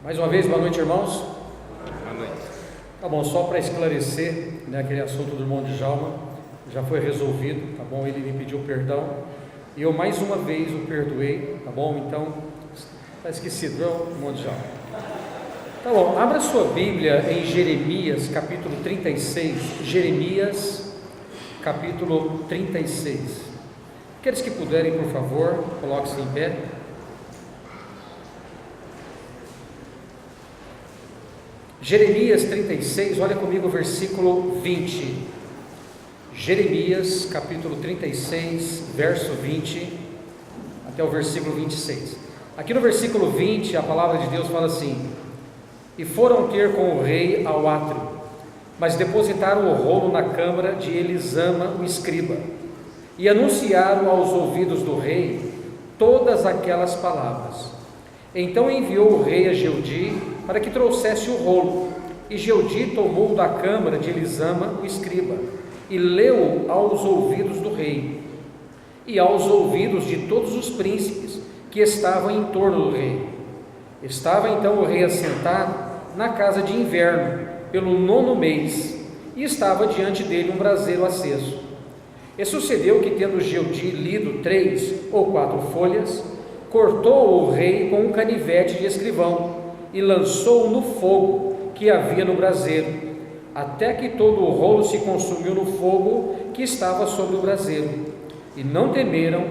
Mais uma vez, boa noite, irmãos. Boa noite. Tá bom, só para esclarecer, aquele assunto do irmão Djalma já foi resolvido, tá bom? Ele me pediu perdão e eu mais uma vez o perdoei, tá bom? Então, está esquecido, viu, irmão Djalma? Tá bom, abra sua Bíblia em Jeremias, capítulo 36. Jeremias, capítulo 36. Aqueles que puderem, por favor, coloquem-se em pé. Jeremias 36, olha comigo o versículo 20. Jeremias capítulo 36, verso 20 até o versículo 26. Aqui no versículo 20 a palavra de Deus fala assim: e foram ter com o rei ao átrio, mas depositaram o rolo na câmara de Elisama o escriba, e anunciaram aos ouvidos do rei todas aquelas palavras. Então enviou o rei a Jeudi para que trouxesse o rolo, e Jeudi tomou da câmara de Elisama o escriba, e leu aos ouvidos do rei, e aos ouvidos de todos os príncipes que estavam em torno do rei. Estava então o rei assentado na casa de inverno, pelo 9º mês, e estava diante dele um braseiro aceso. E sucedeu que, tendo Jeudi lido 3 ou 4 folhas, cortou o rei com um canivete de escrivão, e lançou-o no fogo que havia no braseiro, até que todo o rolo se consumiu no fogo que estava sobre o braseiro. E não temeram,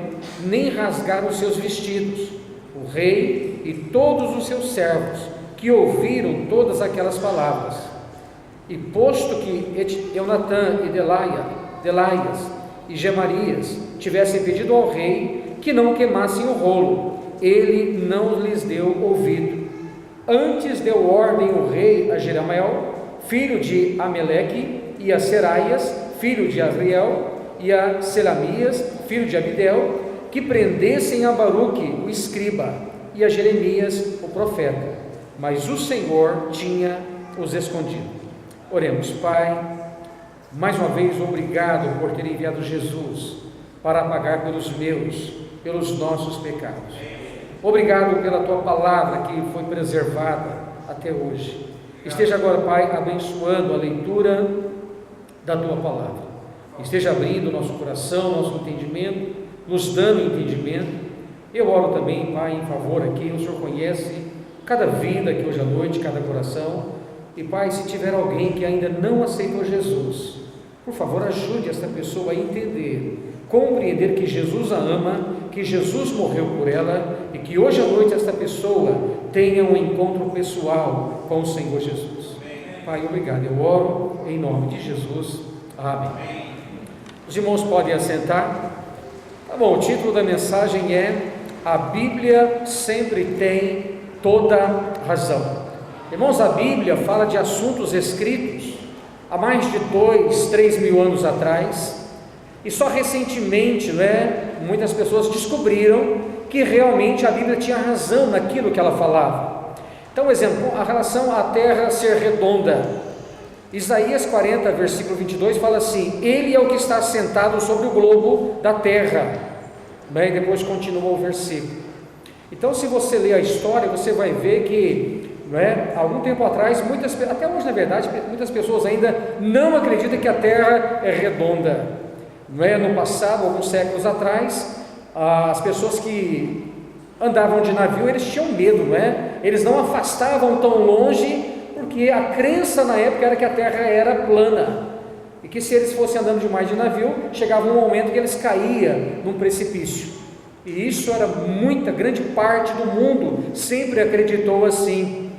nem rasgaram os seus vestidos, o rei e todos os seus servos, que ouviram todas aquelas palavras. E posto que Eunatã e Delaias e Gemarias tivessem pedido ao rei que não queimassem o rolo, ele não lhes deu ouvido. Antes deu ordem o rei a Jeramiel, filho de Ameleque, e a Seraias, filho de Azriel, e a Selamias, filho de Abidel, que prendessem a Baruque, o escriba, e a Jeremias, o profeta, mas o Senhor tinha os escondido. Oremos. Pai, mais uma vez obrigado por ter enviado Jesus para pagar pelos nossos pecados. Obrigado pela tua palavra que foi preservada até hoje. Esteja agora, Pai, abençoando a leitura da tua palavra. Esteja abrindo nosso coração, nosso entendimento, nos dando entendimento. Eu oro também, Pai, em favor aqui. O Senhor conhece cada vida aqui hoje à noite, cada coração. E, Pai, se tiver alguém que ainda não aceitou Jesus, por favor, ajude esta pessoa a entender, compreender que Jesus a ama, que Jesus morreu por ela e que hoje à noite esta pessoa tenha um encontro pessoal com o Senhor Jesus. Pai, obrigado. Eu oro em nome de Jesus. Amém. Os irmãos podem assentar. Tá bom, o título da mensagem é: a Bíblia sempre tem toda razão. Irmãos, a Bíblia fala de assuntos escritos há mais de 2, 3 mil anos atrás, e só recentemente, muitas pessoas descobriram que realmente a Bíblia tinha razão naquilo que ela falava. Então, exemplo, a relação à terra ser redonda. Isaías 40, versículo 22 fala assim: ele é o que está sentado sobre o globo da terra. E depois continua o versículo. Então, se você ler a história, você vai ver que algum tempo atrás, até hoje na verdade, muitas pessoas ainda não acreditam que a terra é redonda. No passado, alguns séculos atrás, as pessoas que andavam de navio, eles tinham medo, eles não afastavam tão longe, porque a crença na época era que a terra era plana, e que se eles fossem andando demais de navio, chegava um momento que eles caíam num precipício. E isso era grande parte do mundo sempre acreditou assim,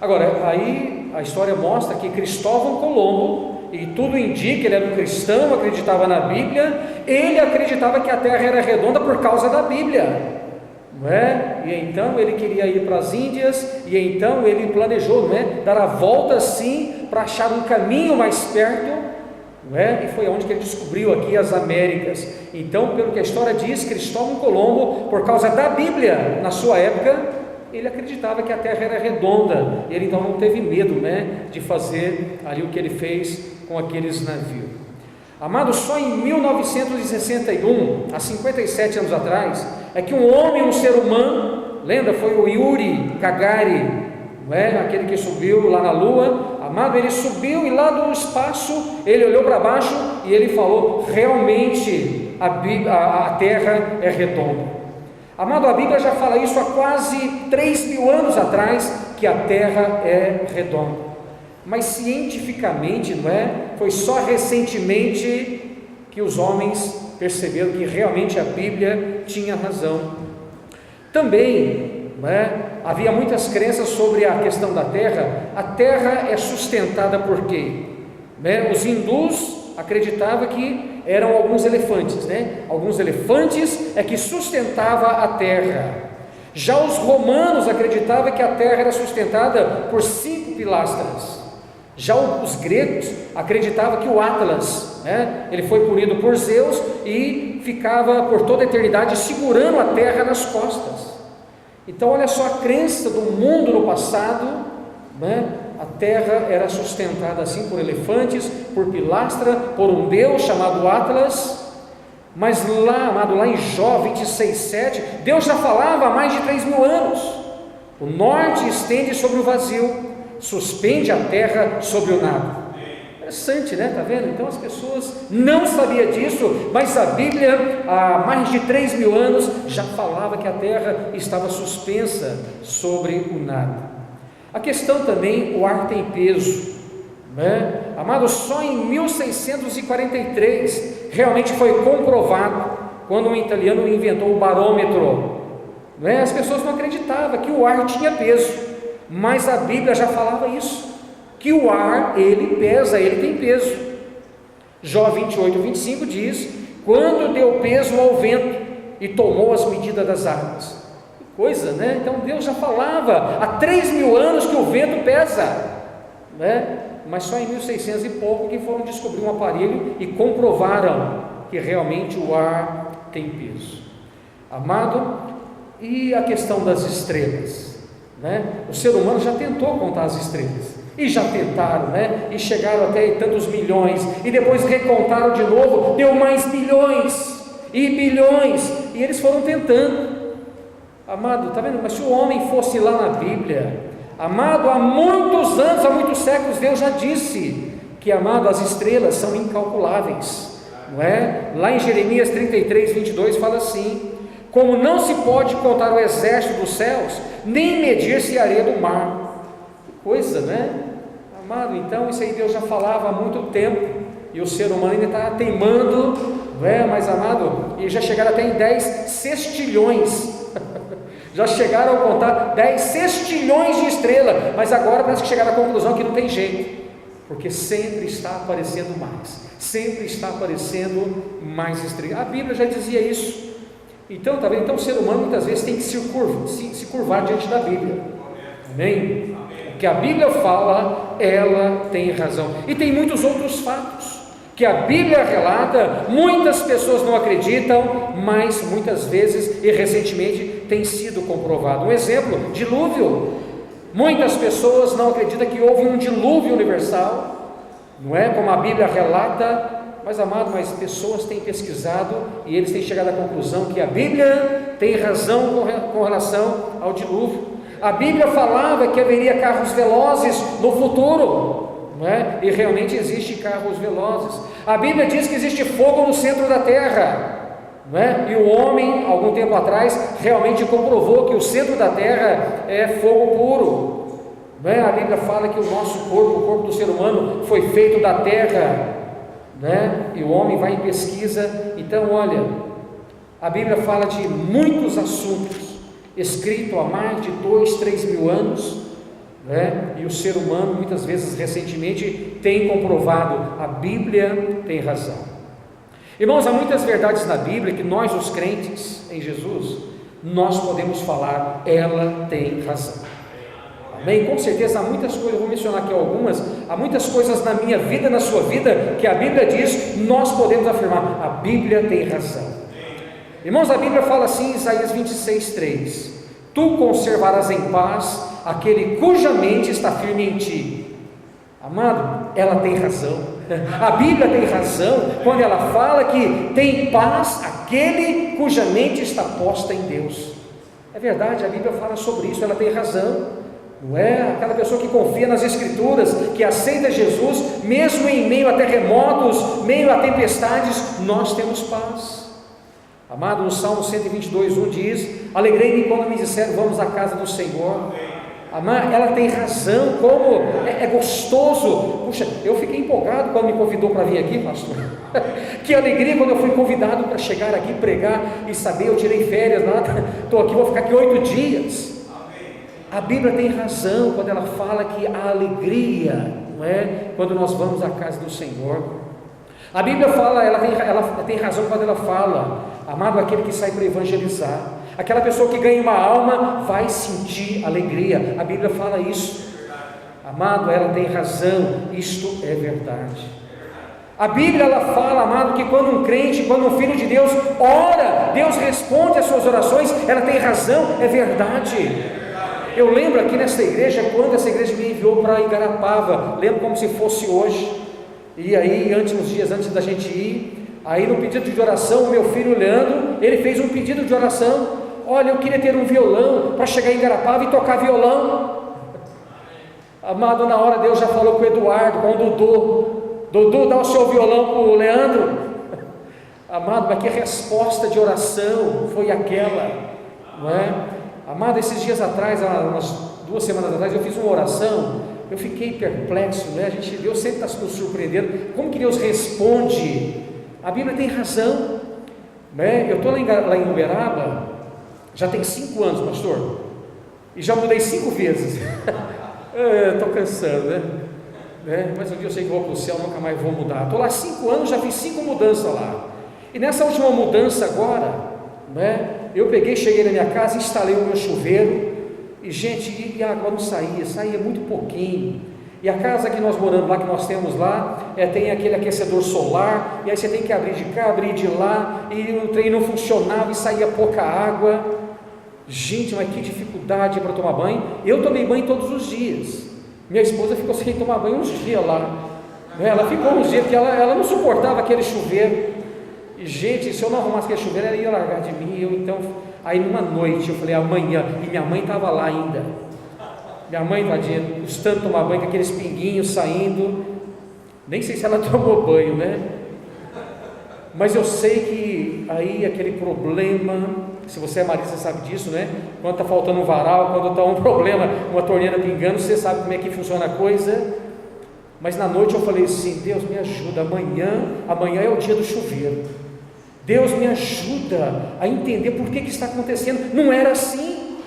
Agora, aí a história mostra que Cristóvão Colombo, e tudo indica, ele era um cristão, acreditava na Bíblia, ele acreditava que a terra era redonda por causa da Bíblia, e então ele queria ir para as Índias, e então ele planejou, dar a volta assim, para achar um caminho mais perto, e foi onde que ele descobriu aqui as Américas. Então, pelo que a história diz, Cristóvão Colombo, por causa da Bíblia, na sua época, ele acreditava que a terra era redonda, ele então não teve medo, de fazer ali o que ele fez com aqueles navios. Amados, só em 1961, há 57 anos atrás, é que um homem, um ser humano, lembra? Foi o Yuri Gagarin, não é? Aquele que subiu lá na Lua. Amado, ele subiu e lá do espaço, ele olhou para baixo e ele falou, realmente a Terra é redonda. Amado, a Bíblia já fala isso há quase 3.000 anos atrás, que a Terra é redonda. Mas cientificamente, não é? Foi só recentemente que os homens perceberam que realmente a Bíblia tinha razão. Também, não é? Havia muitas crenças sobre a questão da terra. A terra é sustentada por quê? Né? Os hindus acreditavam que eram alguns elefantes, né? Alguns elefantes é que sustentava a terra. Já os romanos acreditavam que a terra era sustentada por 5 pilastras. Já os gregos acreditavam que o Atlas, né? Ele foi punido por Zeus e ficava por toda a eternidade segurando a terra nas costas. Então olha só a crença do mundo no passado, né? A terra era sustentada assim por elefantes, por pilastra, por um deus chamado Atlas. Mas lá, amado, lá em Jó 26:7, Deus já falava há mais de 3.000 anos. O norte estende sobre o vazio, suspende a terra sobre o nada. Interessante, né? Está vendo? Então as pessoas não sabiam disso, mas a Bíblia há mais de 3.000 anos já falava que a terra estava suspensa sobre o nada. A questão também, o ar tem peso, né? Amado, só em 1643 realmente foi comprovado, quando um italiano inventou o barômetro, né? As pessoas não acreditavam que o ar tinha peso, mas a Bíblia já falava isso, que o ar, ele pesa, ele tem peso. Jó 28:25 diz, quando deu peso ao vento e tomou as medidas das águas. Que coisa, né? Então Deus já falava há 3.000 anos que o vento pesa, né? Mas só em 1600 e pouco que foram descobrir um aparelho e comprovaram que realmente o ar tem peso. Amado, e a questão das estrelas, né? O ser humano já tentou contar as estrelas, e já tentaram, né? E chegaram até tantos milhões, e depois recontaram de novo, deu mais bilhões e bilhões, e eles foram tentando. Amado, está vendo? Mas se o homem fosse lá na Bíblia, amado, há muitos anos, há muitos séculos, Deus já disse que, amado, as estrelas são incalculáveis, não é? Lá em Jeremias 33:22 fala assim, como não se pode contar o exército dos céus, nem medir-se a areia do mar. Que coisa, né? Amado, então isso aí Deus já falava há muito tempo, e o ser humano ainda está teimando, não é? Mas, amado, e já chegaram até em 10 sextilhões, já chegaram a contar 10 sextilhões de estrelas, mas agora parece que chegaram à conclusão que não tem jeito, porque sempre está aparecendo mais, sempre está aparecendo mais estrelas. A Bíblia já dizia isso. Então, tá vendo? Então o ser humano muitas vezes tem que se curvar diante da Bíblia. Amém? O que a Bíblia fala, ela tem razão. E tem muitos outros fatos que a Bíblia relata, muitas pessoas não acreditam, mas muitas vezes e recentemente tem sido comprovado. Um exemplo, dilúvio. Muitas pessoas não acreditam que houve um dilúvio universal, não é? Como a Bíblia relata. Mas, amado, pessoas têm pesquisado e eles têm chegado à conclusão que a Bíblia tem razão com relação ao dilúvio. A Bíblia falava que haveria carros velozes no futuro, não é? E realmente existem carros velozes. A Bíblia diz que existe fogo no centro da terra, não é? E o homem, algum tempo atrás, realmente comprovou que o centro da terra é fogo puro, não é? A Bíblia fala que o nosso corpo, o corpo do ser humano, foi feito da terra, né? E o homem vai em pesquisa. Então olha, a Bíblia fala de muitos assuntos, escrito há mais de 2-3 mil anos, né? E o ser humano muitas vezes recentemente tem comprovado, a Bíblia tem razão. Irmãos, há muitas verdades na Bíblia que nós, os crentes em Jesus, nós podemos falar, ela tem razão. Amém? Com certeza há muitas coisas, eu vou mencionar aqui algumas, há muitas coisas na minha vida, na sua vida, que a Bíblia diz, nós podemos afirmar, a Bíblia tem razão. Irmãos, a Bíblia fala assim em Isaías 26:3, tu conservarás em paz aquele cuja mente está firme em ti. Amado, ela tem razão, a Bíblia tem razão, quando ela fala que tem paz aquele cuja mente está posta em Deus. É verdade, a Bíblia fala sobre isso, ela tem razão, não é? Aquela pessoa que confia nas Escrituras, que aceita Jesus, mesmo em meio a terremotos, meio a tempestades, nós temos paz. Amado, no Salmo 122:1 diz: alegrei-me quando me disseram, vamos à casa do Senhor. Amado, ela tem razão, como é gostoso. Puxa, eu fiquei empolgado quando me convidou para vir aqui, pastor. Que alegria quando eu fui convidado para chegar aqui, pregar e saber, eu tirei férias, nada, estou aqui, vou ficar aqui 8 dias. A Bíblia tem razão quando ela fala que a alegria, não é? Quando nós vamos à casa do Senhor. A Bíblia fala, ela tem razão quando ela fala, amado, aquele que sai para evangelizar, aquela pessoa que ganha uma alma, vai sentir alegria. A Bíblia fala isso. Amado, ela tem razão, isto é verdade. A Bíblia, ela fala, amado, que quando um crente, quando um filho de Deus ora, Deus responde às suas orações. Ela tem razão, é verdade. Eu lembro aqui nessa igreja, quando essa igreja me enviou para Igarapava, lembro como se fosse hoje, e aí uns dias antes da gente ir, aí no pedido de oração, o meu filho Leandro, ele fez um pedido de oração: olha, eu queria ter um violão, para chegar em Igarapava e tocar violão. Amado, na hora Deus já falou com o Eduardo, com o Dudu, dá o seu violão para o Leandro. Amado, mas que resposta de oração foi aquela, não é? Amado, esses dias atrás, umas 2 semanas atrás, eu fiz uma oração, eu fiquei perplexo, né? Deus sempre está nos surpreendendo, como que Deus responde? A Bíblia tem razão, né? Eu estou lá em Uberaba, já tem 5 anos, pastor, e já mudei 5 vezes. Estou cansando, né? Mas um dia eu sei que vou para o céu, nunca mais vou mudar. Estou lá 5 anos, já fiz 5 mudanças lá, e nessa última mudança agora, né? Eu cheguei na minha casa, instalei o meu chuveiro, e gente, e a água não saía muito pouquinho, e a casa que nós moramos lá, que nós temos lá, tem aquele aquecedor solar, e aí você tem que abrir de cá, abrir de lá, e o trem não funcionava, e saía pouca água. Gente, mas que dificuldade para tomar banho. Eu tomei banho todos os dias, minha esposa ficou sem tomar banho uns dias lá, ela ficou uns dias, porque ela não suportava aquele chuveiro. E gente, se eu não arrumasse aquele chuveiro, ela ia largar de mim. Então, aí numa noite, eu falei, amanhã, e minha mãe estava lá ainda, minha mãe invadindo, custando tomar banho, com aqueles pinguinhos saindo, nem sei se ela tomou banho, né? Mas eu sei que aí aquele problema, se você é marido, você sabe disso, né? Quando está faltando um varal, quando está um problema, uma torneira pingando, você sabe como é que funciona a coisa. Mas na noite eu falei assim, Deus me ajuda, amanhã é o dia do chuveiro, Deus me ajuda a entender por que está acontecendo, não era assim.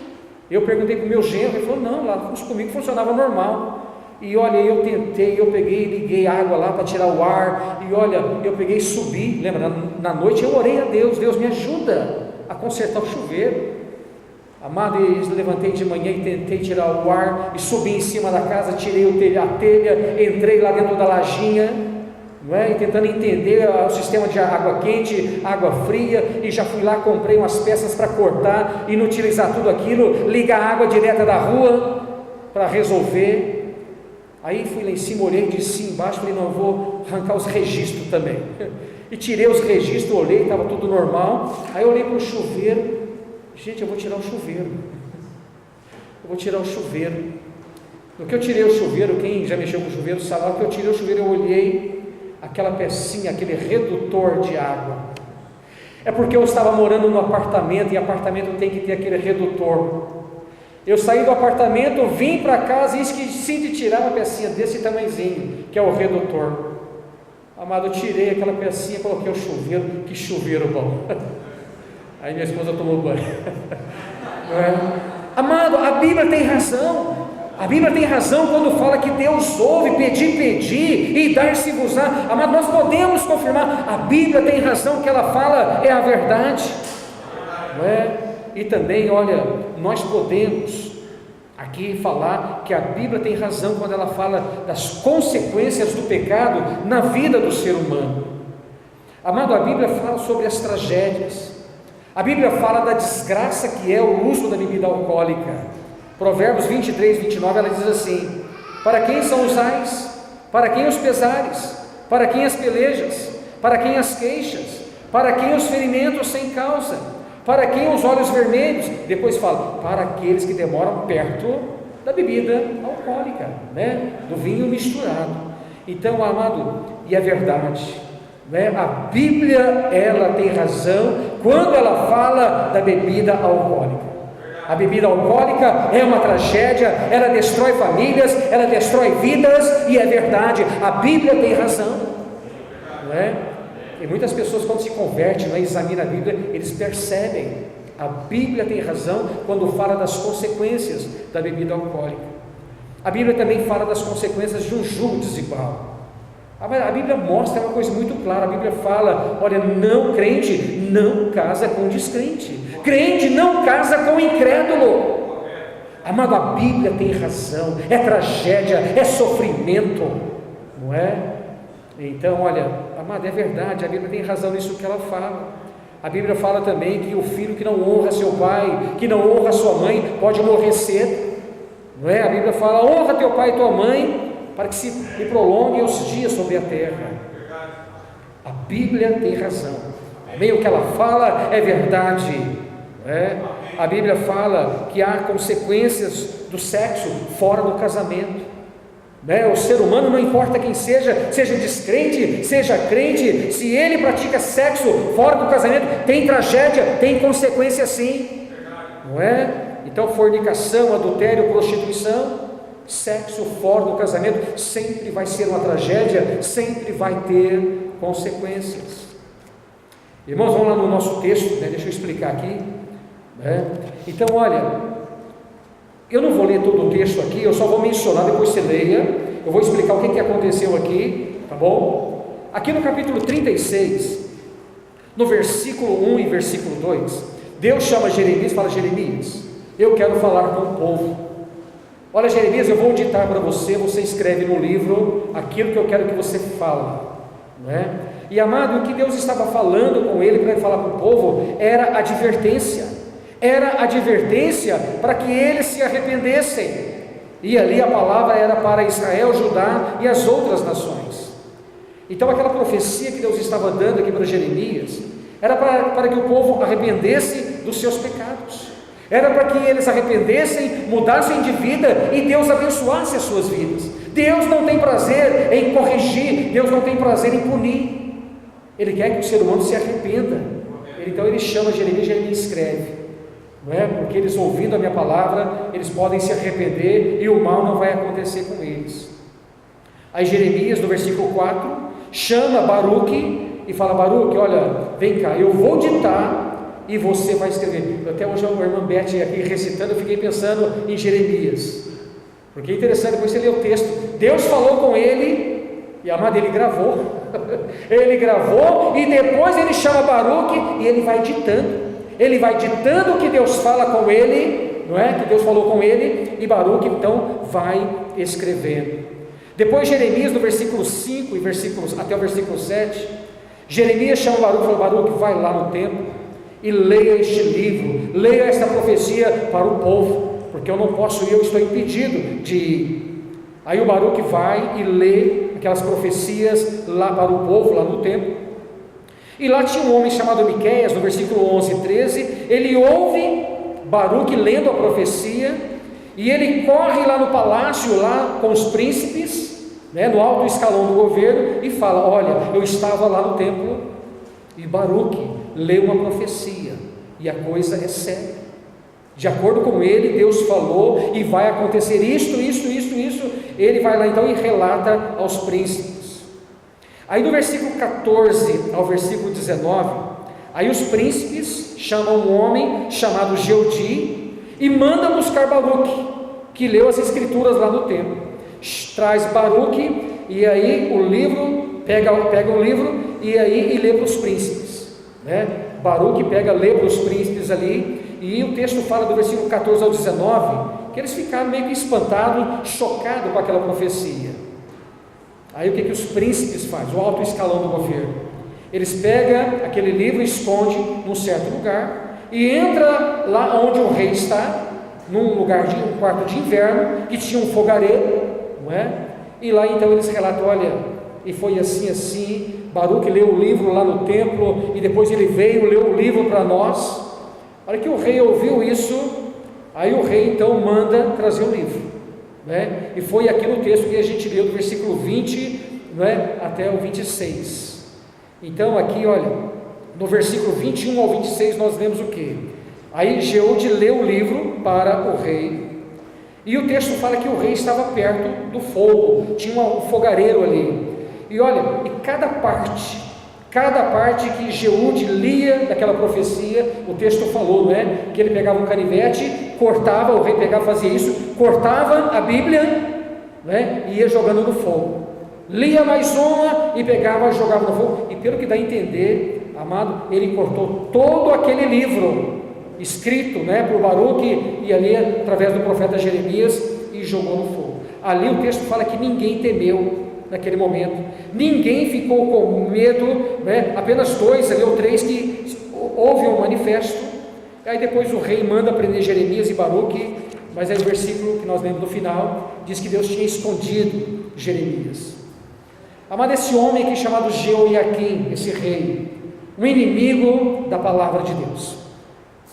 Eu perguntei para o meu genro, ele falou, não, lá comigo funcionava normal. E olha, eu tentei, eu peguei, liguei água lá para tirar o ar, e olha, eu peguei e subi, lembra, na noite eu orei a Deus, Deus me ajuda a consertar o chuveiro. Amado, eu levantei de manhã e tentei tirar o ar, e subi em cima da casa, tirei a telha, entrei lá dentro da lajinha, não é? E tentando entender o sistema de água quente, água fria, e já fui lá, comprei umas peças para cortar, inutilizar tudo aquilo, ligar a água direta da rua, para resolver. Aí fui lá em cima, olhei, disse embaixo, falei, não, eu vou arrancar os registros também, e tirei os registros, olhei, estava tudo normal. Aí eu olhei para o chuveiro, gente, eu vou tirar o chuveiro, no que eu tirei o chuveiro, quem já mexeu com o chuveiro sabe, na hora que eu tirei o chuveiro, eu olhei aquela pecinha, aquele redutor de água, é porque eu estava morando no apartamento, e apartamento tem que ter aquele redutor. Eu saí do apartamento, vim para casa e esqueci de tirar uma pecinha desse tamanhozinho, que é o redutor. Amado, eu tirei aquela pecinha, coloquei o chuveiro, que chuveiro bom. Aí minha esposa tomou banho. Não é? Amado, a Bíblia tem razão. A Bíblia tem razão quando fala que Deus ouve, pedir e dar-se-vos-á. Amado, nós podemos confirmar, a Bíblia tem razão, o que ela fala é a verdade, não é? E também, olha, nós podemos aqui falar que a Bíblia tem razão quando ela fala das consequências do pecado na vida do ser humano. Amado, a Bíblia fala sobre as tragédias, a Bíblia fala da desgraça que é o uso da bebida alcoólica. Provérbios 23, 29, ela diz assim: para quem são os ais? Para quem os pesares? Para quem as pelejas? Para quem as queixas? Para quem os ferimentos sem causa? Para quem os olhos vermelhos? Depois fala, para aqueles que demoram perto da bebida alcoólica, né? Do vinho misturado. Então, amado, e é verdade, né? A Bíblia, ela tem razão quando ela fala da bebida alcoólica. A bebida alcoólica é uma tragédia, ela destrói famílias, ela destrói vidas, e é verdade, a Bíblia tem razão, não é? E muitas pessoas, quando se convertem, não é, examinam a Bíblia, eles percebem, a Bíblia tem razão quando fala das consequências da bebida alcoólica. A Bíblia também fala das consequências de um jugo desigual. A Bíblia mostra uma coisa muito clara. A Bíblia fala, olha, não, crente não casa com descrente, crente não casa com incrédulo. Amado, a Bíblia tem razão, é tragédia, é sofrimento, não é? Então, olha, amado, é verdade, a Bíblia tem razão nisso que ela fala. A Bíblia fala também que o filho que não honra seu pai, que não honra sua mãe, pode morrer cedo, não é? A Bíblia fala, honra teu pai e tua mãe, para que se prolonguem os dias sobre a terra. A Bíblia tem razão, amém? O que ela fala é verdade, não é? A Bíblia fala que há consequências do sexo fora do casamento, né? O ser humano, não importa quem seja descrente, seja crente, se ele pratica sexo fora do casamento, tem tragédia, tem consequência sim, não é? Então, fornicação, adultério, prostituição, sexo fora do casamento sempre vai ser uma tragédia, sempre vai ter consequências. Irmãos, vamos lá no nosso texto, né? Deixa eu explicar aqui, né? Então, olha, eu não vou ler todo o texto aqui, eu só vou mencionar, depois você leia, eu vou explicar o que aconteceu aqui, tá bom? Aqui no capítulo 36, no versículo 1 e versículo 2, Deus chama Jeremias e fala, Jeremias, eu quero falar com o povo. Olha, Jeremias, eu vou ditar para você, você escreve no livro aquilo que eu quero que você fale, não é? E amado, o que Deus estava falando com ele, para ele falar com o povo, era advertência para que eles se arrependessem, e ali a palavra era para Israel, Judá e as outras nações. Então aquela profecia que Deus estava dando aqui para Jeremias, era para que o povo arrependesse dos seus pecados, era para que eles arrependessem, mudassem de vida e Deus abençoasse as suas vidas. Deus não tem prazer em corrigir, Deus não tem prazer em punir, Ele quer que o ser humano se arrependa. Então Ele chama Jeremias, Jeremias escreve, não é? Porque eles, ouvindo a minha palavra, eles podem se arrepender e o mal não vai acontecer com eles. Aí Jeremias, no versículo 4, chama Baruque e fala, Baruque, olha, vem cá, eu vou ditar e você vai escrever. Até hoje a irmã Beth aqui recitando, eu fiquei pensando em Jeremias, porque é interessante, depois você lê o texto, Deus falou com ele, e amado, ele gravou, ele gravou, e depois ele chama Baruque, e ele vai ditando o que Deus fala com ele, não é? Que Deus falou com ele, e Baruque então vai escrevendo. Depois Jeremias, no versículo 5 até o versículo 7, Jeremias chama Baruque e fala, Baruque, vai lá no templo e leia este livro, leia esta profecia para o povo, porque eu não posso ir, eu estou impedido de ir. Aí o Baruque vai e lê aquelas profecias lá para o povo, lá no templo, e lá tinha um homem chamado Miqueias, no versículo 11 e 13, ele ouve Baruque lendo a profecia, e ele corre lá no palácio, lá com os príncipes, né, no alto escalão do governo, e fala, olha, eu estava lá no templo, e Baruque leu uma profecia, e a coisa é séria, de acordo com ele, Deus falou, e vai acontecer isto, ele vai lá então e relata aos príncipes. Aí do versículo 14 ao versículo 19, aí os príncipes chamam um homem chamado Geudi, e manda buscar Baruque, que leu as escrituras lá no templo, traz Baruque, e aí o livro, pega o livro, e aí lê para os príncipes, né? Baruque lê para os príncipes ali, e o texto fala do versículo 14 ao 19, que eles ficaram meio que espantados, chocados com aquela profecia. Aí o que os príncipes fazem? O alto escalão do governo, eles pegam aquele livro, esconde num certo lugar, e entra lá onde o rei está, num quarto de inverno, que tinha um fogareiro, não é? E lá então eles relatam, olha, e foi assim, Baruque leu o livro lá no templo, e depois ele veio, leu o livro para nós, A hora que o rei ouviu isso, aí o rei então manda trazer o livro, né? E foi aqui no texto que a gente leu do versículo 20, né, até o 26. Então aqui, olha, no versículo 21 ao 26 nós lemos o que? Aí Jeude leu o livro para o rei, e o texto fala que o rei estava perto do fogo, tinha um fogareiro ali, e olha, e cada parte que Jeude lia daquela profecia, o texto falou, né, que ele pegava um canivete, cortava, o rei pegava, fazia isso, cortava a Bíblia, né, e ia jogando no fogo, lia mais uma e pegava e jogava no fogo, e pelo que dá a entender, amado, ele cortou todo aquele livro escrito, né, por Baruque e ali através do profeta Jeremias, e jogou no fogo. Ali o texto fala que ninguém temeu naquele momento, ninguém ficou com medo, né? Apenas 2 ali ou 3 que houve um manifesto. Aí depois o rei manda prender Jeremias e Baruque, mas aí o versículo que nós lemos no final diz que Deus tinha escondido Jeremias. Amado, esse homem aqui chamado Jeoiaquim, esse rei, um inimigo da palavra de Deus,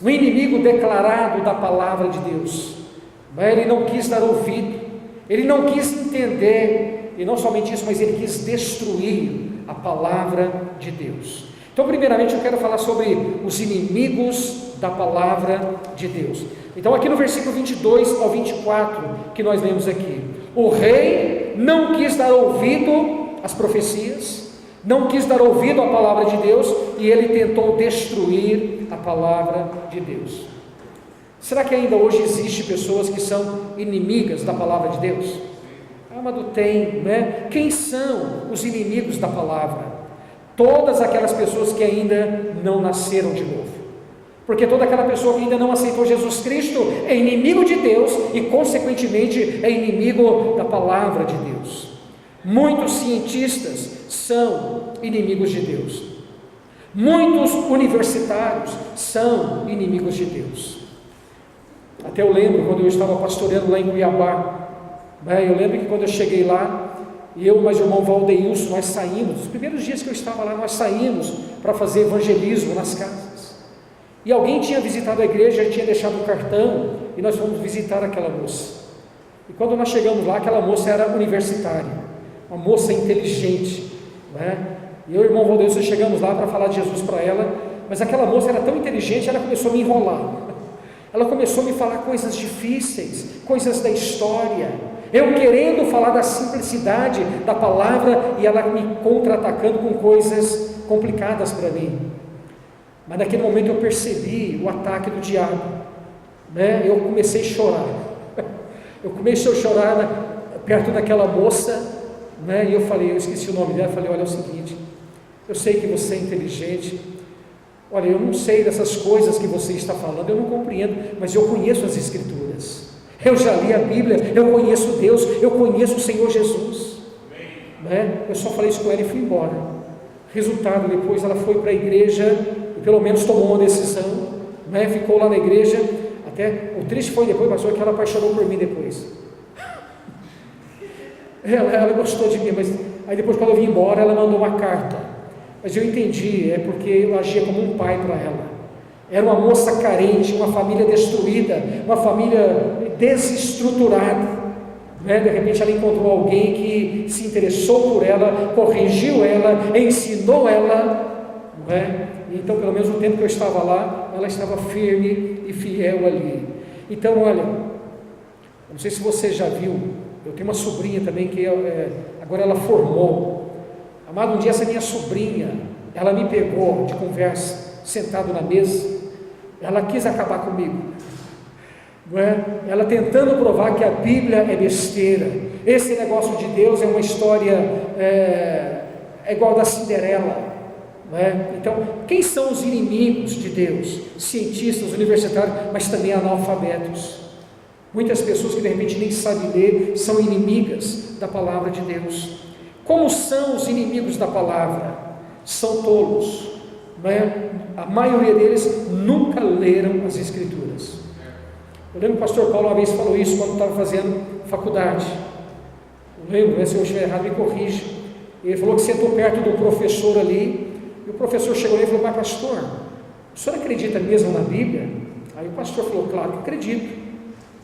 um inimigo declarado da palavra de Deus, mas ele não quis dar ouvido, ele não quis entender, e não somente isso, mas ele quis destruir a palavra de Deus. Então, primeiramente, eu quero falar sobre os inimigos da palavra de Deus. Então, aqui no versículo 22 ao 24, que nós lemos aqui, o rei não quis dar ouvido às profecias, não quis dar ouvido à palavra de Deus, e ele tentou destruir a palavra de Deus. Será que ainda hoje existe pessoas que são inimigas da palavra de Deus? Amado, tem, né? Quem são os inimigos da palavra? Todas aquelas pessoas que ainda não nasceram de novo, porque toda aquela pessoa que ainda não aceitou Jesus Cristo é inimigo de Deus e consequentemente é inimigo da palavra de Deus. Muitos cientistas são inimigos de Deus, muitos universitários são inimigos de Deus. Até eu lembro quando eu estava pastoreando lá em Cuiabá, eu lembro que quando eu cheguei lá, eu e mais o irmão Valdeilson, nós saímos, nos primeiros dias que eu estava lá, nós saímos para fazer evangelismo nas casas, e alguém tinha visitado a igreja, tinha deixado um cartão, e nós fomos visitar aquela moça, e quando nós chegamos lá, aquela moça era universitária, uma moça inteligente, né? E eu e o irmão Valdeilson chegamos lá para falar de Jesus para ela, mas aquela moça era tão inteligente, ela começou a me enrolar, ela começou a me falar coisas difíceis, coisas da história, eu querendo falar da simplicidade da palavra, e ela me contra-atacando com coisas complicadas para mim. Mas naquele momento eu percebi o ataque do diabo, né? Eu comecei a chorar, eu comecei a chorar perto daquela moça, né? E eu falei, eu esqueci o nome dela, eu falei, olha, é o seguinte, eu sei que você é inteligente, olha, eu não sei dessas coisas que você está falando, eu não compreendo, mas eu conheço as Escrituras, eu já li a Bíblia, eu conheço Deus, eu conheço o Senhor Jesus, né? Eu só falei isso com ela e fui embora. Resultado, depois ela foi para a igreja e pelo menos tomou uma decisão, né? Ficou lá na igreja, até o triste foi depois, pastor, que ela apaixonou por mim depois. Ela gostou de mim, mas aí depois, quando eu vim embora, ela mandou uma carta, mas eu entendi, é porque eu agia como um pai para ela. Era uma moça carente, uma família destruída, uma família desestruturada, né? De repente ela encontrou alguém que se interessou por ela, corrigiu ela, ensinou ela, né? Então, pelo menos no tempo que eu estava lá, ela estava firme e fiel ali. Então, olha, não sei se você já viu, eu tenho uma sobrinha também que agora ela formou. Amado, um dia essa minha sobrinha, ela me pegou de conversa, sentado na mesa, ela quis acabar comigo, não é? Ela tentando provar que a Bíblia é besteira, esse negócio de Deus é uma história, é igual da Cinderela, não é? Então, quem são os inimigos de Deus? Cientistas, universitários, mas também analfabetos. Muitas pessoas que de repente nem sabem ler, são inimigas da palavra de Deus. Como são os inimigos da palavra? São tolos, não é? A maioria deles nunca leram as Escrituras. Eu lembro que o pastor Paulo uma vez falou isso quando estava fazendo faculdade. Eu lembro, se eu estiver errado me corrige. Ele falou que sentou perto do professor ali, e o professor chegou ali e falou, mas pastor, o senhor acredita mesmo na Bíblia? Aí o pastor falou: claro que acredito.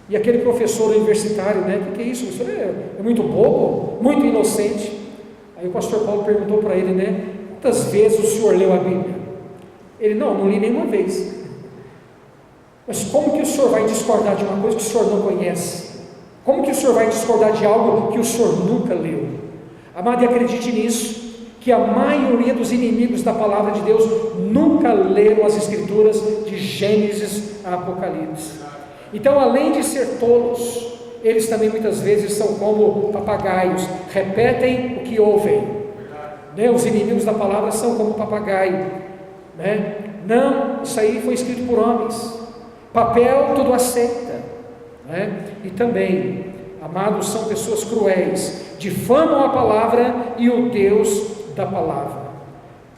E aquele professor universitário, né? O que é isso? O senhor é muito bobo, muito inocente. Aí o pastor Paulo perguntou para ele, né? Quantas vezes o senhor leu a Bíblia? Ele: não li nenhuma vez. Mas como que o senhor vai discordar de uma coisa que o senhor não conhece? Como que o senhor vai discordar de algo que o senhor nunca leu? Amado, e acredite nisso, que a maioria dos inimigos da palavra de Deus nunca leram as escrituras de Gênesis a Apocalipse. Então, além de ser tolos, eles também muitas vezes são como papagaios, repetem o que ouvem, né? Os inimigos da palavra são como papagaio, né? Não, isso aí foi escrito por homens, papel tudo aceita, né? E também, amados, são pessoas cruéis, difamam a palavra e o Deus da palavra.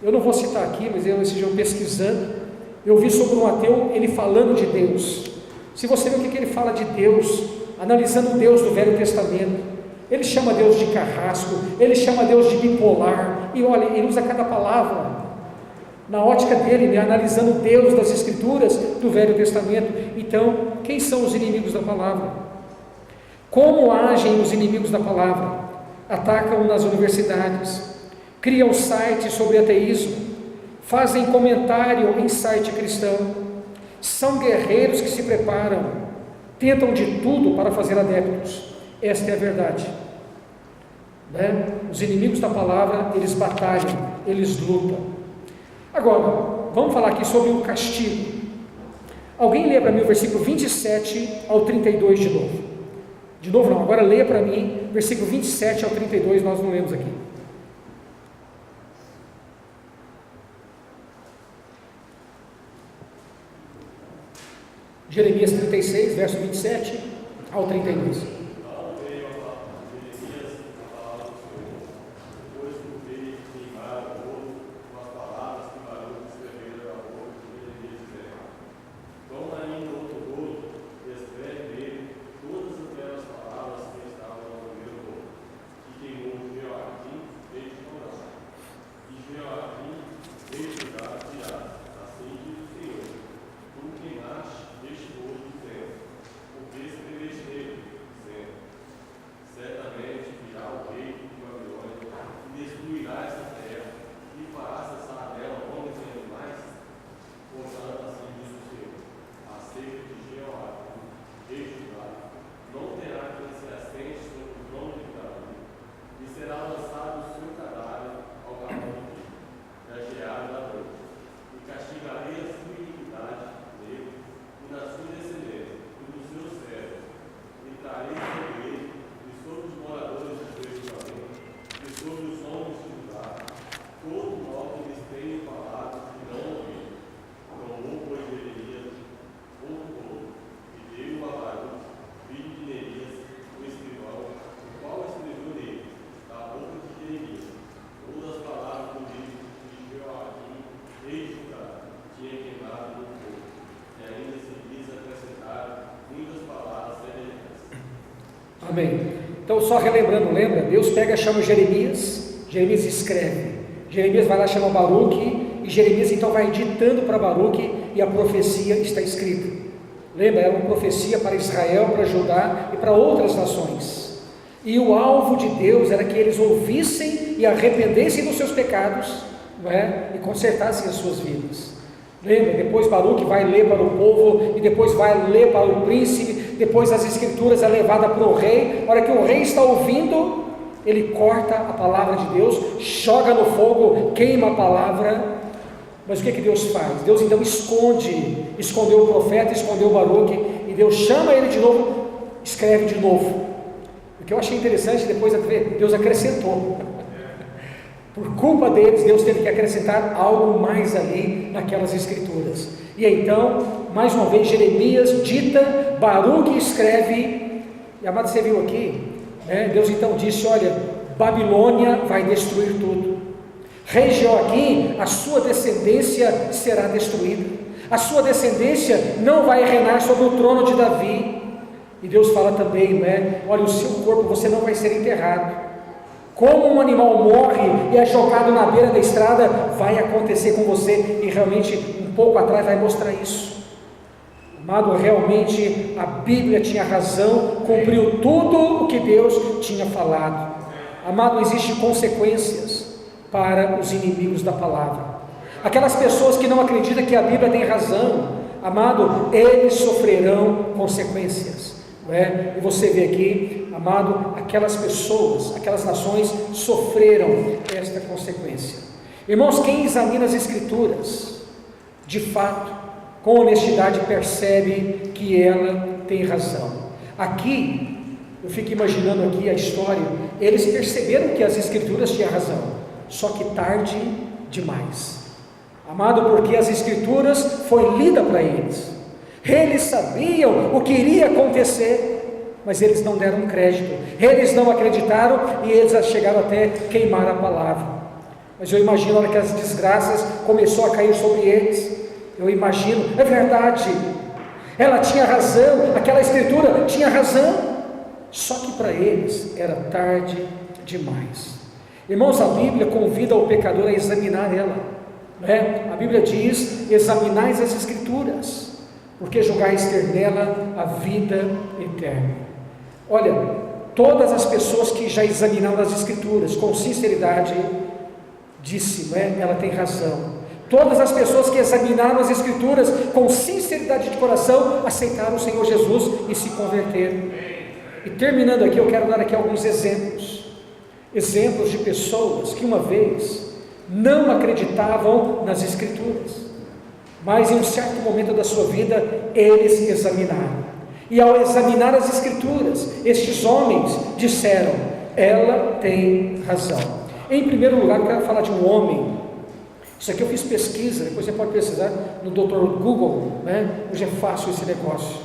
Eu não vou citar aqui, mas esse dia pesquisando, eu vi sobre um ateu, ele falando de Deus. Se você ver o que ele fala de Deus, analisando o Deus do Velho Testamento, ele chama Deus de carrasco, ele chama Deus de bipolar, e olha, ele usa cada palavra na ótica dele, né, analisando o Deus das Escrituras do Velho Testamento. Então, quem são os inimigos da palavra? Como agem os inimigos da palavra? Atacam nas universidades, criam sites sobre ateísmo, fazem comentário em site cristão, são guerreiros que se preparam, tentam de tudo para fazer adeptos. Esta é a verdade, né? Os inimigos da palavra, eles batalham, eles lutam. Agora, vamos falar aqui sobre o castigo. Alguém lê para mim o versículo 27 ao 32 de novo. De novo não, agora leia para mim, versículo 27 ao 32, nós não lemos aqui. Jeremias 36, verso 27 ao 32. Amém. Então, só relembrando, lembra? Deus pega, chama Jeremias escreve. Jeremias vai lá, chama Baruque, e Jeremias então vai ditando para Baruque, e a profecia está escrita. Lembra? Era uma profecia para Israel, para Judá e para outras nações. E o alvo de Deus era que eles ouvissem e arrependessem dos seus pecados, não é? E consertassem as suas vidas. Lembra? Depois Baruque vai ler para o povo, e depois vai ler para o príncipe, depois as escrituras é levada para o rei. A hora que o rei está ouvindo, ele corta a palavra de Deus, joga no fogo, queima a palavra. Mas o que Deus faz? Deus então escondeu o profeta, escondeu o Baruque, e Deus chama ele de novo, escreve de novo. O que eu achei interessante, depois Deus acrescentou. Por culpa deles, Deus teve que acrescentar algo mais ali naquelas escrituras. E então, mais uma vez, Jeremias dita, Baruque escreve. E amado, você viu aqui, né? Deus então disse: olha, Babilônia vai destruir tudo. Rei Joaquim, a sua descendência será destruída. A sua descendência não vai reinar sobre o trono de Davi. E Deus fala também, né? Olha, o seu corpo, você não vai ser enterrado. Como um animal morre e é jogado na beira da estrada, vai acontecer com você. E realmente, um pouco atrás vai mostrar isso. Amado, realmente a Bíblia tinha razão, cumpriu tudo o que Deus tinha falado. Amado, existem consequências para os inimigos da palavra. Aquelas pessoas que não acreditam que a Bíblia tem razão, amado, eles sofrerão consequências, não é? E você vê aqui, amado, aquelas pessoas, aquelas nações sofreram esta consequência. Irmãos, quem examina as Escrituras, de fato, com honestidade, percebe que ela tem razão. Aqui, eu fico imaginando aqui a história, eles perceberam que as Escrituras tinham razão, só que tarde demais. Amado, porque as Escrituras foi lida para eles, eles sabiam o que iria acontecer, mas eles não deram crédito, eles não acreditaram e eles chegaram até queimar a palavra. Mas eu imagino a hora que as desgraças começou a cair sobre eles, eu imagino, é verdade, ela tinha razão, aquela Escritura tinha razão, só que para eles era tarde demais. Irmãos, a Bíblia convida o pecador a examinar ela. A Bíblia diz: examinais as Escrituras, porque julgais ter nela a vida eterna. Olha, todas as pessoas que já examinaram as Escrituras com sinceridade, disse, ela tem razão. Todas as pessoas que examinaram as Escrituras com sinceridade de coração, aceitaram o Senhor Jesus e se converteram. E terminando aqui, eu quero dar aqui alguns exemplos de pessoas que uma vez não acreditavam nas Escrituras, mas em um certo momento da sua vida, eles examinaram, e ao examinar as Escrituras, estes homens disseram: ela tem razão. Em primeiro lugar, eu quero falar de um homem. Isso aqui eu fiz pesquisa, depois você pode pesquisar no Dr. Google, hoje é fácil esse negócio.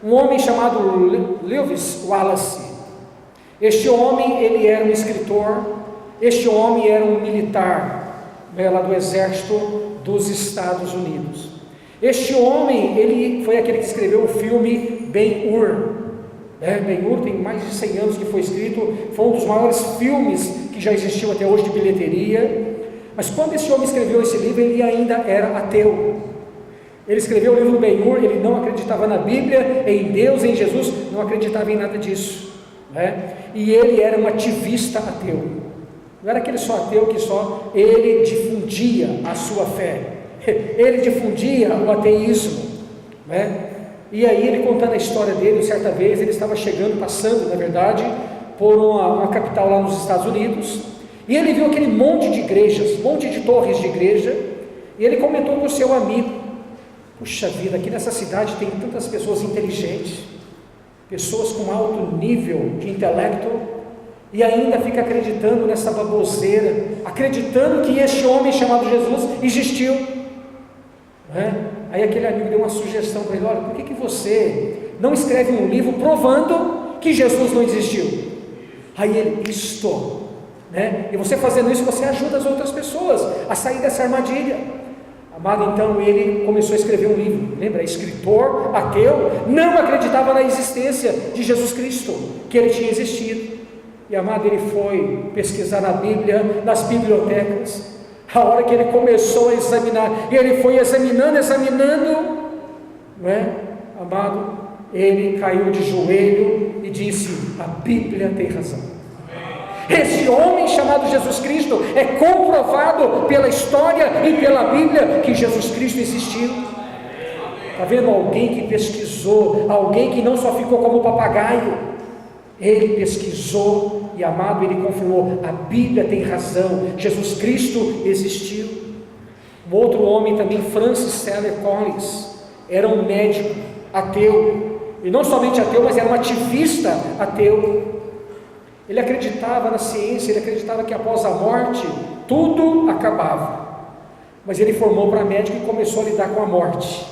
Um homem chamado Lewis Wallace. Este homem, ele era um escritor. Este homem era um militar, lá do exército dos Estados Unidos. Este homem, ele foi aquele que escreveu o filme Ben-Hur. Ben-Hur tem mais de 100 anos que foi escrito, foi um dos maiores filmes que já existiu até hoje de bilheteria. Mas quando esse homem escreveu esse livro, ele ainda era ateu. Ele escreveu o livro Ben-Hur, ele não acreditava na Bíblia, em Deus, em Jesus, não acreditava em nada disso, E ele era um ativista ateu. Não era aquele só ateu que só ele difundia a sua fé, ele difundia o ateísmo, E aí ele contando a história dele, certa vez ele estava passando, na verdade, por uma capital lá nos Estados Unidos, e ele viu aquele monte de igrejas, monte de torres de igreja, e ele comentou com o seu amigo: puxa vida, aqui nessa cidade tem tantas pessoas inteligentes, pessoas com alto nível de intelecto, e ainda fica acreditando nessa baboseira, acreditando que este homem chamado Jesus existiu, Aí aquele amigo deu uma sugestão para ele: olha, por que você não escreve um livro provando que Jesus não existiu? Aí ele: e você fazendo isso, você ajuda as outras pessoas a sair dessa armadilha. Amado, então ele começou a escrever um livro. Lembra, escritor ateu, não acreditava na existência de Jesus Cristo, que ele tinha existido. E amado, ele foi pesquisar na Bíblia, nas bibliotecas. A hora que ele começou a examinar, e ele foi examinando, amado, ele caiu de joelho e disse: a Bíblia tem razão. Esse homem chamado Jesus Cristo é comprovado pela história e pela Bíblia que Jesus Cristo existiu. Está vendo? Alguém que pesquisou, alguém que não só ficou como papagaio, ele pesquisou e, amado, ele confirmou: a Bíblia tem razão, Jesus Cristo existiu. Um outro homem também, Francis Seller Collins, era um médico ateu, e não somente ateu, mas era um ativista ateu. Ele acreditava na ciência, ele acreditava que após a morte tudo acabava, mas ele formou para médico e começou a lidar com a morte.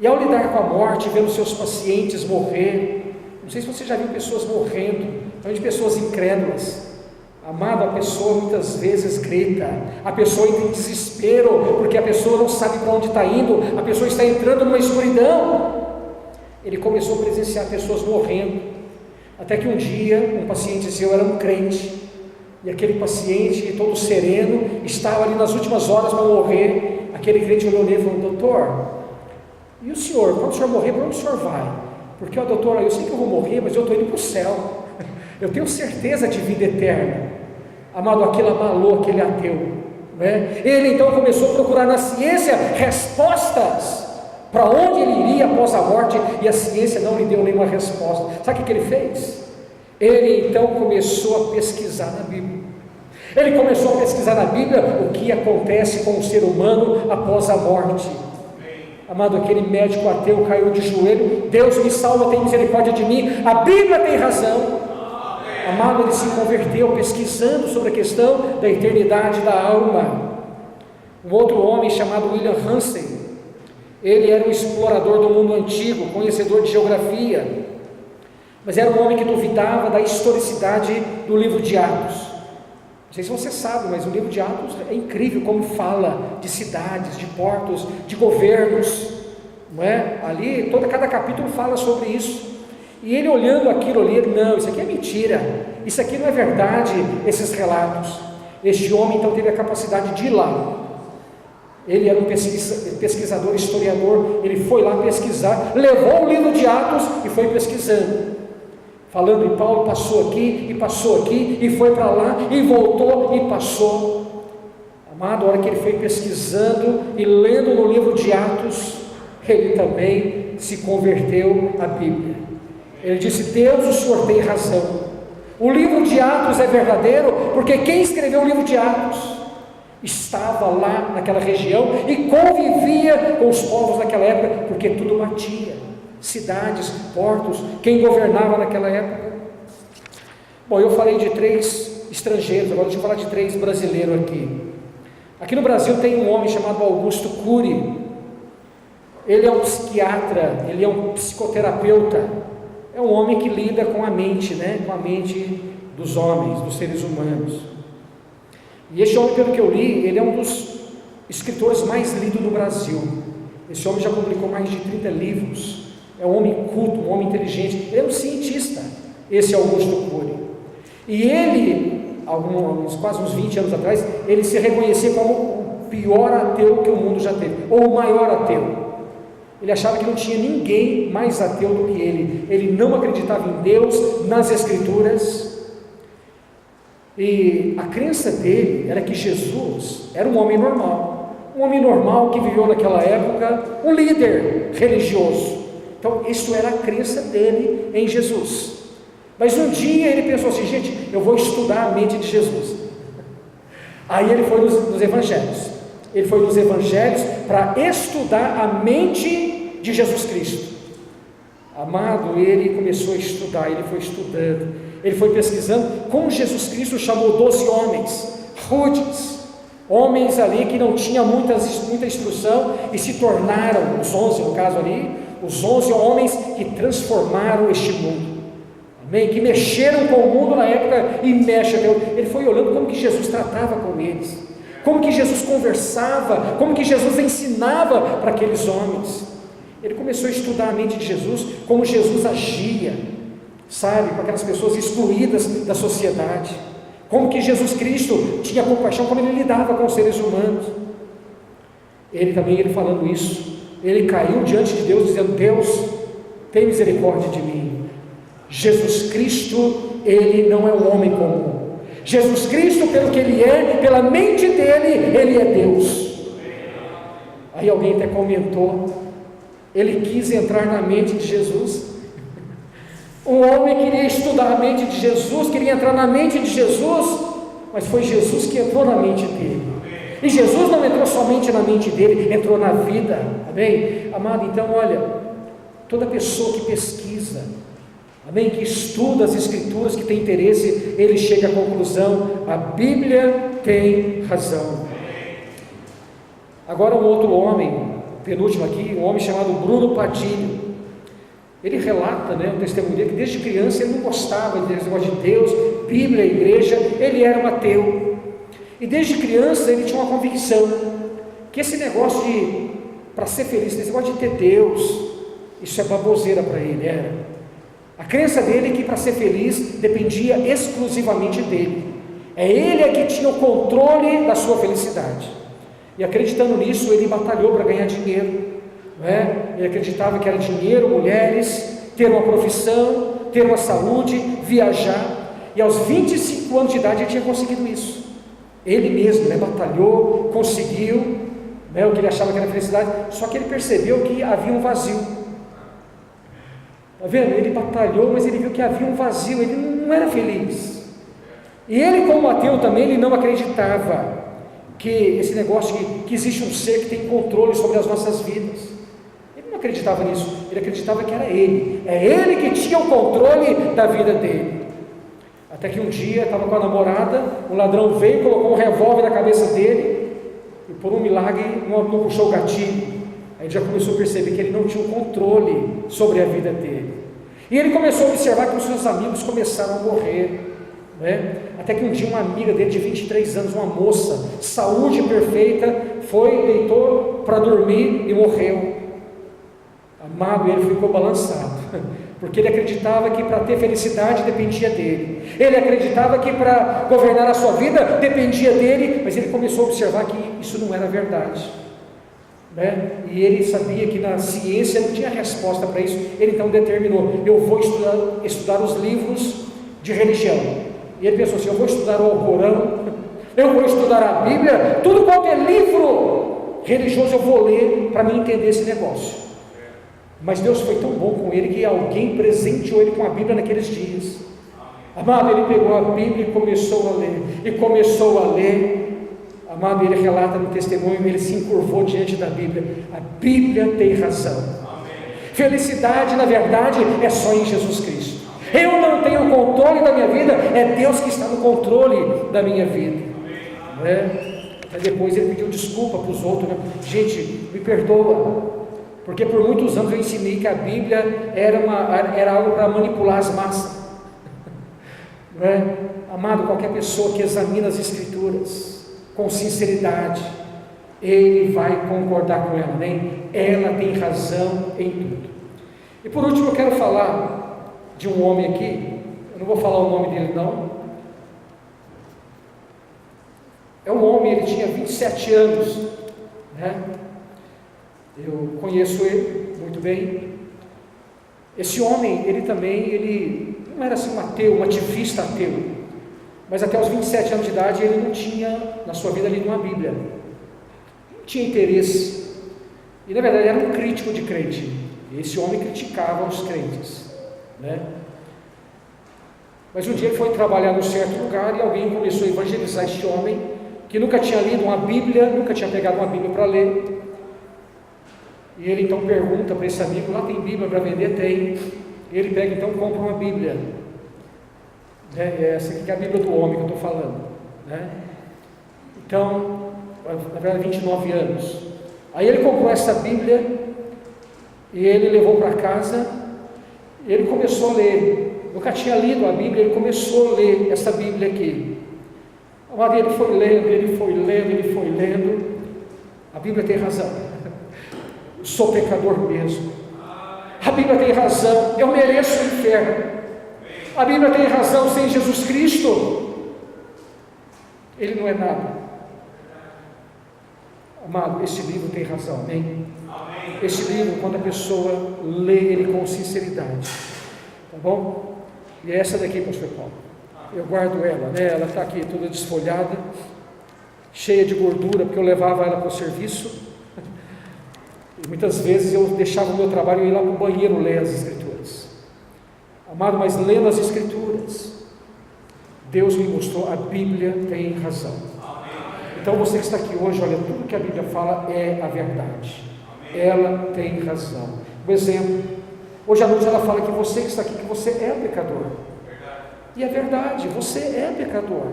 E ao lidar com a morte, vendo seus pacientes morrer, não sei se você já viu pessoas morrendo, principalmente pessoas incrédulas. Amado, a pessoa muitas vezes grita, a pessoa entra em desespero, porque a pessoa não sabe para onde está indo, a pessoa está entrando numa escuridão. Ele começou a presenciar pessoas morrendo, até que um dia um paciente seu era um crente, e aquele paciente, todo sereno, estava ali nas últimas horas para morrer. Aquele crente olhou nele e falou: doutor, E o senhor, quando o senhor morrer, para onde o senhor vai? Porque, doutora, eu sei que eu vou morrer, mas eu estou indo para o céu, eu tenho certeza de vida eterna. Amado, aquilo abalou aquele ateu, né? Ele então começou a procurar na ciência respostas para onde ele iria após a morte, e a ciência não lhe deu nenhuma resposta. Sabe o que ele fez? Ele então começou a pesquisar na Bíblia. Ele começou a pesquisar na Bíblia o que acontece com o ser humano após a morte. Amado, aquele médico ateu caiu de joelho: Deus me salva, tem misericórdia de mim, a Bíblia tem razão. Amado, ele se converteu pesquisando sobre a questão da eternidade da alma. Um outro homem chamado William Hansen, ele era um explorador do mundo antigo, conhecedor de geografia, mas era um homem que duvidava da historicidade do livro de Atos. Não sei se você sabe, mas o livro de Atos é incrível como fala de cidades, de portos, de governos, não é? Ali, cada capítulo fala sobre isso. E ele olhando aquilo ali, não, isso aqui é mentira, isso aqui não é verdade, esses relatos. Este homem então teve a capacidade de ir lá. Ele era um pesquisador, historiador, ele foi lá pesquisar, levou o livro de Atos e foi pesquisando, falando, e Paulo passou aqui, e foi para lá, e voltou, e passou. Amado, a hora que ele foi pesquisando e lendo no livro de Atos, ele também se converteu à Bíblia. Ele disse: Deus, o Senhor tem razão, o livro de Atos é verdadeiro, porque quem escreveu o livro de Atos estava lá naquela região e convivia com os povos daquela época, porque tudo batia, cidades, portos, quem governava naquela época. Bom, eu falei de 3 estrangeiros, agora deixa eu falar de 3 brasileiros aqui. Aqui no Brasil tem um homem chamado Augusto Cury. Ele é um psiquiatra, ele é um psicoterapeuta, é um homem que lida com a mente, né? Com a mente dos homens, dos seres humanos. E este homem, pelo que eu li, ele é um dos escritores mais lidos do Brasil. Esse homem já publicou mais de 30 livros, é um homem culto, um homem inteligente, ele é um cientista, esse Augusto Cury. E ele, quase uns 20 anos atrás, ele se reconhecia como o pior ateu que o mundo já teve, ou o maior ateu. Ele achava que não tinha ninguém mais ateu do que ele. Ele não acreditava em Deus, nas Escrituras, e a crença dele era que Jesus era um homem normal que viveu naquela época, um líder religioso. Então isso era a crença dele em Jesus. Mas um dia ele pensou assim: gente, eu vou estudar a mente de Jesus. Aí ele foi nos evangelhos. Ele foi nos evangelhos para estudar a mente de Jesus Cristo. Amado, ele começou a estudar, ele foi estudando, ele foi pesquisando como Jesus Cristo chamou 12 homens rudes, homens ali que não tinham muita instrução, e se tornaram, os 11 no caso ali, os 11 homens que transformaram este mundo. Amém? Que mexeram com o mundo na época e mexem até hoje. Ele foi olhando como que Jesus tratava com eles, como que Jesus conversava, como que Jesus ensinava para aqueles homens. Ele começou a estudar a mente de Jesus, como Jesus agia, sabe, com aquelas pessoas excluídas da sociedade, como que Jesus Cristo tinha compaixão, como ele lidava com os seres humanos. Ele falando isso, ele caiu diante de Deus dizendo: Deus, tem misericórdia de mim. Jesus Cristo, ele não é um homem comum. Jesus Cristo, pelo que ele é, pela mente dele, ele é Deus. Aí alguém até comentou: ele quis entrar na mente de Jesus. Um homem queria estudar a mente de Jesus, queria entrar na mente de Jesus, mas foi Jesus que entrou na mente dele. E Jesus não entrou somente na mente dele, entrou na vida. Amém? Amado, então olha, toda pessoa que pesquisa, amém, que estuda as Escrituras, que tem interesse, ele chega à conclusão: a Bíblia tem razão. Agora um outro homem, penúltimo aqui, um homem chamado Bruno Padilha. Ele relata, o testemunho dele, que desde criança ele não gostava desse negócio de Deus, Bíblia, igreja, ele era um ateu. E desde criança ele tinha uma convicção que esse negócio de, para ser feliz, esse negócio de ter Deus, isso é baboseira para ele, era. A crença dele é que para ser feliz dependia exclusivamente dele. É ele que tinha o controle da sua felicidade. E acreditando nisso, ele batalhou para ganhar dinheiro, não é? Ele acreditava que era dinheiro, mulheres, ter uma profissão, ter uma saúde, viajar, e aos 25 anos de idade ele tinha conseguido isso, ele mesmo, né, batalhou, conseguiu, né, o que ele achava que era felicidade, só que ele percebeu que havia um vazio, está vendo? Ele batalhou, mas ele viu que havia um vazio, ele não era feliz, e ele, como ateu também, ele não acreditava que esse negócio que existe um ser que tem controle sobre as nossas vidas. Ele não acreditava nisso, ele acreditava que era ele, é ele que tinha o controle da vida dele. Até que um dia estava com a namorada, um ladrão veio, colocou um revólver na cabeça dele, e por um milagre não puxou o gatilho. Aí ele já começou a perceber que ele não tinha o controle sobre a vida dele, e ele começou a observar que os seus amigos começaram a morrer, né? Até que um dia uma amiga dele de 23 anos, uma moça, saúde perfeita, deitou para dormir e morreu. Amado, ele ficou balançado, porque ele acreditava que para ter felicidade dependia dele, ele acreditava que para governar a sua vida dependia dele, mas ele começou a observar que isso não era verdade, né? E ele sabia que na ciência não tinha resposta para isso. Ele então determinou: eu vou estudar os livros de religião. E ele pensou assim: eu vou estudar o Alcorão, eu vou estudar a Bíblia, tudo quanto é livro religioso eu vou ler para me entender esse negócio. Mas Deus foi tão bom com ele que alguém presenteou ele com a Bíblia naqueles dias. Amado, ele pegou a Bíblia e começou a ler, e começou a ler. Amado, ele relata no testemunho, ele se encurvou diante da Bíblia. A Bíblia tem razão. Felicidade, na verdade, é só em Jesus Cristo. Eu não tenho o controle da minha vida, é Deus que está no controle da minha vida, né? Aí depois ele pediu desculpa para os outros, né? Gente, me perdoa, porque por muitos anos eu ensinei que a Bíblia era algo para manipular as massas, né? Amado, qualquer pessoa que examina as Escrituras com sinceridade, ele vai concordar com ela, né? Ela tem razão em tudo. E por último eu quero falar de um homem aqui, eu não vou falar o nome dele não, é um homem, ele tinha 27 anos, né? Eu conheço ele muito bem. Esse homem, ele não era assim um ateu, um ativista ateu, mas até os 27 anos de idade ele não tinha na sua vida lido uma Bíblia, não tinha interesse, e na verdade era um crítico de crente. Esse homem criticava os crentes, né? Mas um dia ele foi trabalhar num certo lugar e alguém começou a evangelizar este homem que nunca tinha lido uma Bíblia, nunca tinha pegado uma Bíblia para ler. E ele então pergunta para esse amigo: lá tem Bíblia para vender? Tem. Ele pega então e compra uma Bíblia, né? Essa aqui que é a Bíblia do homem que eu estou falando, né? Então, na verdade 29 anos. Aí ele comprou essa Bíblia e ele levou para casa. Ele começou a ler, nunca tinha lido a Bíblia, ele começou a ler essa Bíblia aqui. Ele foi lendo, a Bíblia tem razão, sou pecador mesmo, a Bíblia tem razão, eu mereço o inferno, a Bíblia tem razão, sem Jesus Cristo, ele não é nada. Amado, esse livro tem razão, amém? Esse livro, quando a pessoa lê ele com sinceridade, tá bom? E é essa daqui, pastor Paulo, eu guardo ela, né? Ela está aqui toda desfolhada, cheia de gordura, porque eu levava ela para o serviço, e muitas vezes eu deixava o meu trabalho e ia lá para o banheiro ler as Escrituras. Amado, mas lendo as Escrituras, Deus me mostrou: a Bíblia tem razão. Então você que está aqui hoje, olha, tudo que a Bíblia fala é a verdade, ela tem razão. Um exemplo, hoje à noite ela fala que você que está aqui, que você é pecador, e é verdade, você é pecador.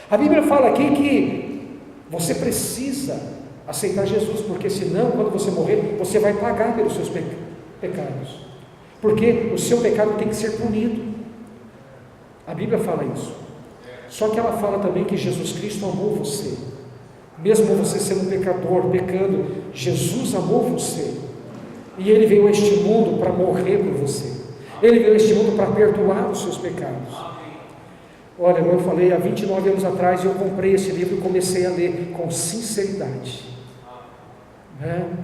A Bíblia fala aqui que você precisa aceitar Jesus, porque senão quando você morrer, você vai pagar pelos seus pecados, porque o seu pecado tem que ser punido. A Bíblia fala isso. Só que ela fala também que Jesus Cristo amou você, mesmo você sendo pecador, pecando, Jesus amou você, e Ele veio a este mundo para morrer por você, Ele veio a este mundo para perdoar os seus pecados. Olha, como eu falei, há 29 anos atrás eu comprei esse livro e comecei a ler com sinceridade,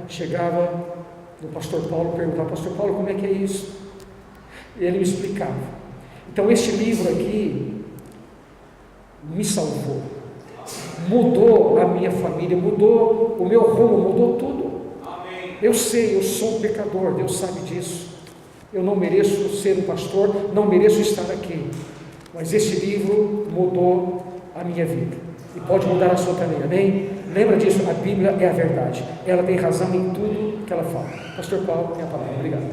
Chegava no pastor Paulo, perguntava: pastor Paulo, como é que é isso? E ele me explicava. Então este livro aqui me salvou, mudou a minha família, mudou o meu rumo, mudou tudo. Eu sei, eu sou um pecador, Deus sabe disso. Eu não mereço ser um pastor, não mereço estar aqui, mas esse livro mudou a minha vida e pode mudar a sua também, amém? Lembra disso, a Bíblia é a verdade, ela tem razão em tudo que ela fala. Pastor Paulo, tem a palavra, obrigado.